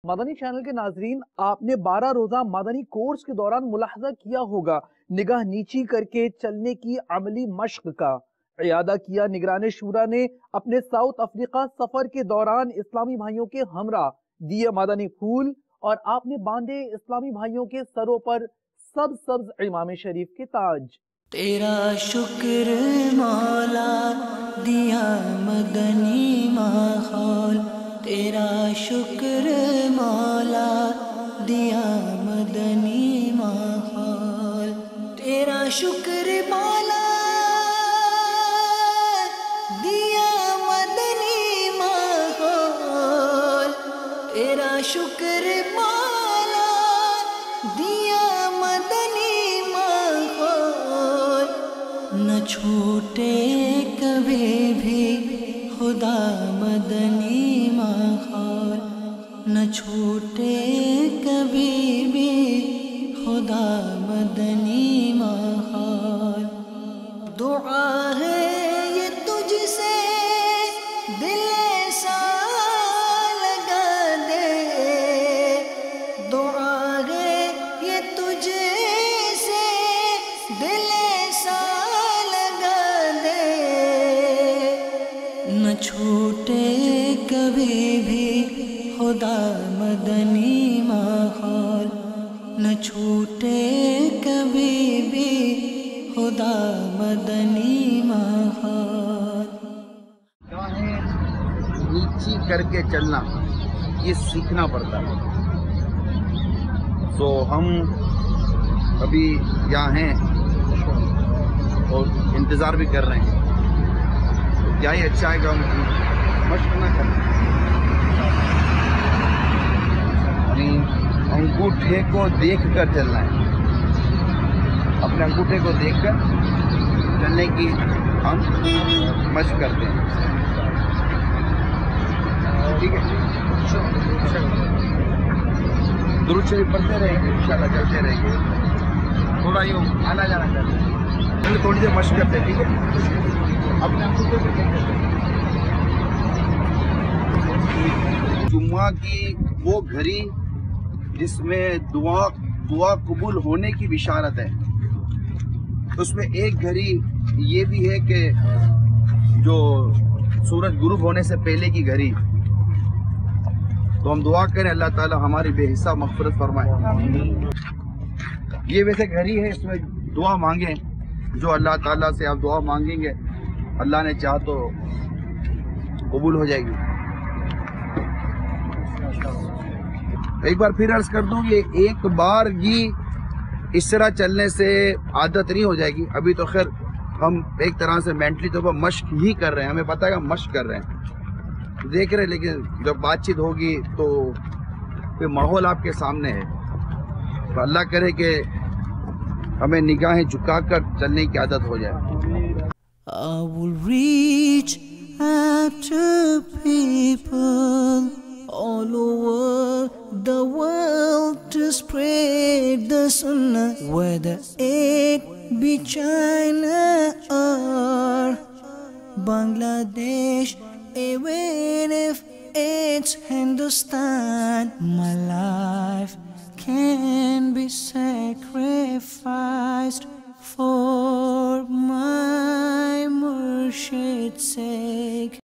مدنی channel کے ناظرین، آپ نے 12 روزہ مدنی کورس کے دوران ملاحظہ کیا ہوگا نگاہ نیچی کر کے چلنے کی عملی مشق کا اعادہ کیا۔ نگران شورا نے اپنے ساؤتھ افریقہ سفر کے دوران اسلامی بھائیوں کے ہمراہ دیے مدنی پھول اور آپ نے باندھے اسلامی بھائیوں کے سروں پر سبز امام شریف کے تاج۔ تیرا شکر مولا دیا مدنی ماحول، تیرا شکر مولا دیا مدنی ماحول، تیرا شکر مولا دیا مدنی ماحول، تیرا شکر مولا دیا مدنی ماحول، نہ چھوٹے کبھی بھی خدا مدنی ماحول، نہ چھوٹے کبھی بھی خدا مدنی ماحول۔ دعا ہے یہ تجھ سے دل ایسا لگا دے، دعا ہے یہ تجھ سے دل ایسا لگا دے، نہ چھوٹے کبھی بھی خدا مدنی ماحول، نہ چھوٹے کبھی بھی خدا مدنی ماحول۔ گاہیں نیچی کر کے چلنا یہ سیکھنا پڑتا ہے۔ تو ہم ابھی یہاں ہیں اور انتظار بھی کر رہے ہیں، تو کیا ہی اچھا ہے کہ ہم مشق نہ کریں، یعنی انگوٹھے کو دیکھ کر چلنا ہے، اپنے انگوٹھے کو دیکھ کر چلنے کی ہم مشق کرتے ہیں، ٹھیک ہے؟ درود شریف پڑھتے رہیں گے، انشاءاللہ چلتے رہیں گے، تھوڑا یوں آنا جانا کرتے ہیں، تھوڑی دیر مشق کرتے ہیں، ٹھیک ہے؟ اپنے انگوٹھے کو دیکھ کر چلیں۔ جمعہ کی وہ گھڑی جس میں دعا قبول ہونے کی بشارت ہے، اس میں ایک گھڑی یہ بھی ہے کہ جو سورج غروب ہونے سے پہلے کی گھڑی، تو ہم دعا کریں اللہ تعالی ہماری بے حساب مغفرت فرمائے۔ یہ ویسے گھڑی ہے، اس میں دعا مانگیں، جو اللہ تعالیٰ سے آپ دعا مانگیں گے اللہ نے چاہا تو قبول ہو جائے گی۔ ایک بار پھر عرض کر دوں، یہ ایک بار ہی اس طرح چلنے سے عادت نہیں ہو جائے گی، ابھی تو خیر ہم ایک طرح سے مینٹلی طور پر مشق ہی کر رہے ہیں، ہمیں پتہ ہے کہ ہم مشق کر رہے ہیں، دیکھ رہے ہیں، لیکن جب بات چیت ہوگی تو پھر ماحول آپ کے سامنے ہے، تو اللہ کرے کہ ہمیں نگاہیں جھکا کر چلنے کی عادت ہو جائے۔ I will reach out to people all over the world to spread the sunnah, whether it be China or Bangladesh, even if it's Hindustan. My life can be sacrificed for my Murshid's sake.